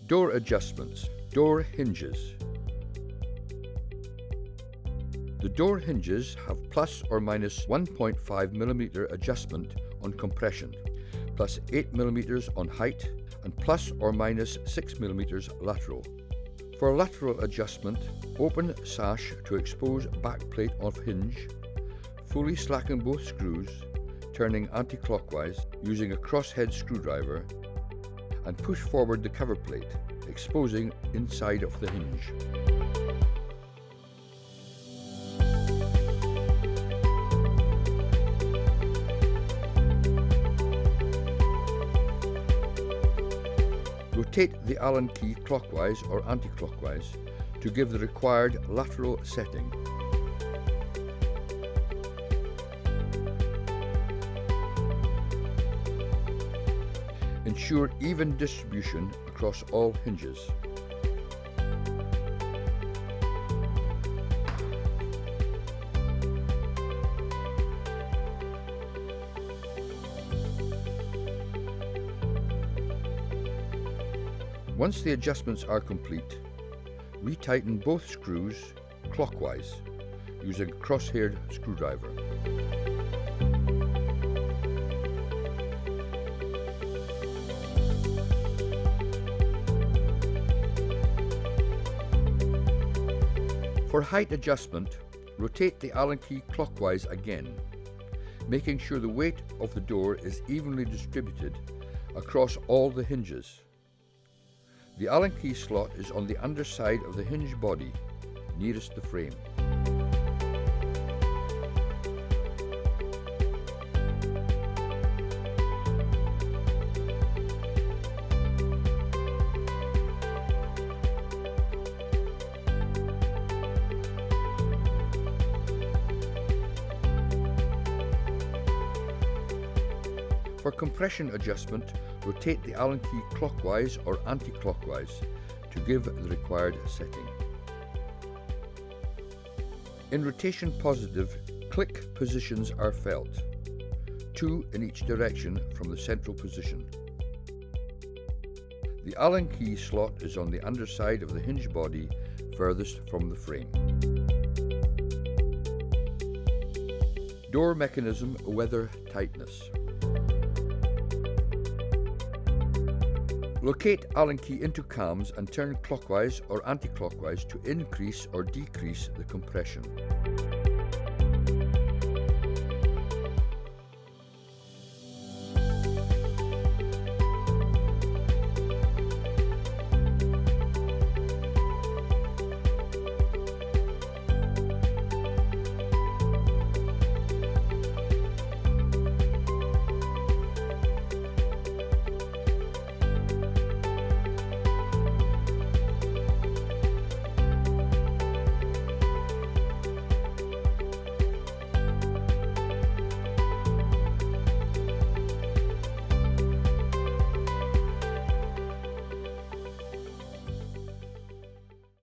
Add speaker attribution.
Speaker 1: Door adjustments. Door hinges. The door hinges have plus or minus 1.5mm adjustment on compression, plus 8mm on height, and plus or minus 6mm lateral. For lateral adjustment, open sash to expose back plate of hinge, fully slacken both screws, turning anti-clockwise using a crosshead screwdriver, and push forward the cover plate, exposing inside of the hinge. Rotate the Allen key clockwise or anti-clockwise to give the required lateral setting. Ensure even distribution across all hinges. Once the adjustments are complete, retighten both screws clockwise using a cross-haired screwdriver. For height adjustment, rotate the Allen key clockwise again, making sure the weight of the door is evenly distributed across all the hinges. The Allen key slot is on the underside of the hinge body, nearest the frame. For compression adjustment, rotate the Allen key clockwise or anti-clockwise to give the required setting. In rotation positive, click positions are felt, 2 in each direction from the central position. The Allen key slot is on the underside of the hinge body, furthest from the frame. Door mechanism weather tightness. Locate Allen key into cams and turn clockwise or anti-clockwise to increase or decrease the compression.